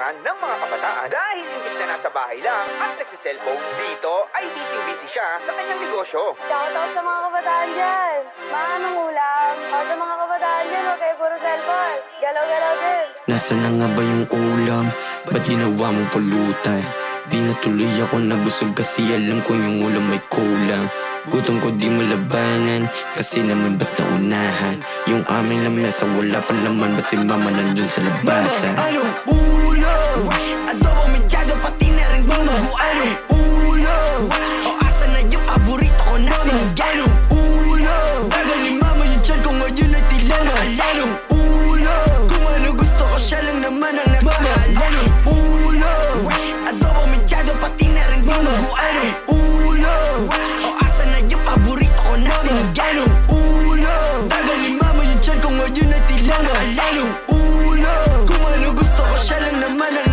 kapalaran ng mga kabataan dahil imbis na nasa bahay lang at nagsiselfone, dito ay busy-busy siya sa kanyang negosyo. Shoutout sa mga kabataan dyan. Anong ulam? O sa mga kabataan dyan, huwag kayo puro cellphone. Galaw-galaw din. Nasaan na nga ba yung ulam? Ba't ginawa mong pulutan? Di na tuloy ako nabusog kasi alam ko yung ulam may kulang. Gutom ko di mo labanan kasi naman ba't naunahan? Yung aming lamesa wala pa laman, ba't si mama nandun sa labasan? Anong ulam? Adobo mechado pati na rin di mabuanong ulam. O asa na yung paborito ko na siniganong ulam. Tagal ni mama yung tiyan ko ngayon ay tila nakalanong ulam. Kung ano gusto ko siya lang naman ang nakakalanong ulam. Adobo mechado pati na rin di mabuanong ulam. O asa na yung paborito ko na siniganong ulam. Tagal ni mama yung tiyan ko ngayon ay tila nakalanong ulam. Kung ano gusto ko siya lang naman ang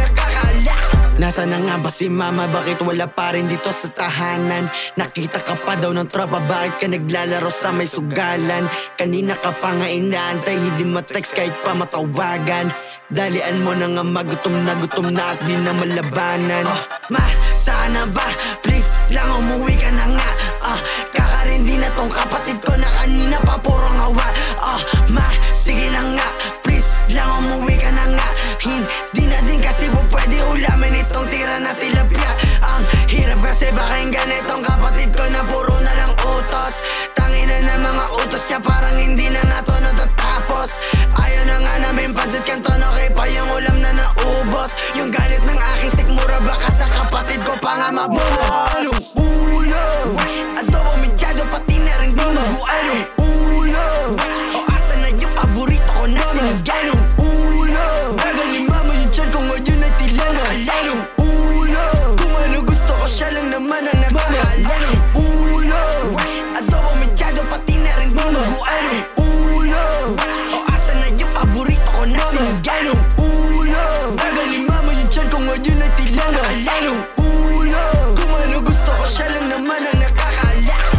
nasa na nga ba si mama? Bakit wala pa rin dito sa tahanan? Nakita ka pa daw ng tropa, bakit ka naglalaro sa may sugalan? Kanina ka pa nga inaantay, hindi ma-text kahit pa matawagan. Dalian mo na nga magutom na gutom na at di na malabanan. Ma, sana ba? Please lang umuwi ka na nga. Kakarindi na tong kapatid ko na kanina pa purong hawa. Ma, sige na nga. Please lang umuwi ka na nga. Hindi na din kasi po pwede ulamin itong tira na tilapia. Ang hirap kasi baka yung ganitong kapatid ko na puro na lang utos. Tangina na mga utos niya parang hindi na nga to natatapos. Ayaw na nga namin pansit kanto na kay pa yung ulam na naubos. Yung galit ng aking sikmura baka sa kapatid ko pa nga mabuhos. Anong ulam? Adobo mechado pati na rin di mabuanong ulam. O asa na yung paborito ko na siniganong ulam. Tagal ni mama yung tiyan ko ngayon ay tila nakalanong ulam. Kung ano gusto ko siya lang naman ang nakakalanong ulam. Adobo mechado pati na rin di mabuanong ulam. O asa na yung paborito ko na siniganong ulam. Tagal ni mama yung tiyan ko ngayon ay tila nakalanong ulam. Kung ano gusto ko siya lang naman ang nakakalanong.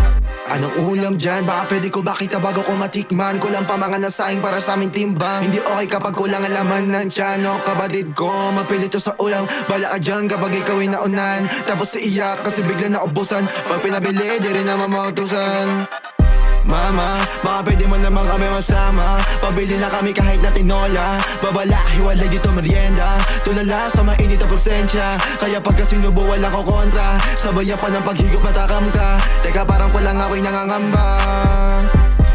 Anong ulam dyan? Baka pwede ko ba kita bago ko matikman? Kulang pa mga nasaing para sa aming timbang. Hindi okay kapag kulang ang laman ng tiyan. O kabatid ko, mapilito sa ulam. Bala ka dyan kapag ikaw ay naunan. Tapos iiyak kasi bigla naubusan. Pag pinabili, di rin naman mautusan. Mama, baka pwede mo naman kami masama. Pabili na kami kahit na tinola. Babala, hiwalay dito merienda. Tulala sa mainit na pasensya. Kaya pagka sinubo wala ko kontra. Sabayan pa ng paghigop matakam ka. Teka parang kulang ako'y nangangamba.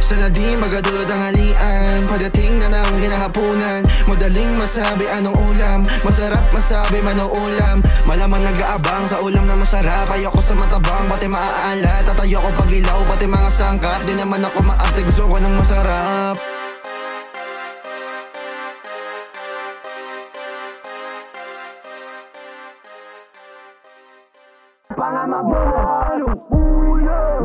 Sana di magadulod ang halian. Pagdating na ng kinahapunan, madaling masabi anong ulam. Masarap masabi manong ulam. Malamang nag-aabang sa ulam na masarap. Ayoko sa matabang, pati maaalat. At ayoko pag ilaw, pati mga sangkap. Di naman ako maarte, gusto ko ng masarap. Anong ulam?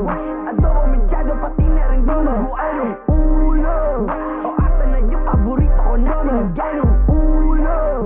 Adobo mechado pati na rin di mabuanong ulam. O asa na yung paborito ko na siniganong ulam.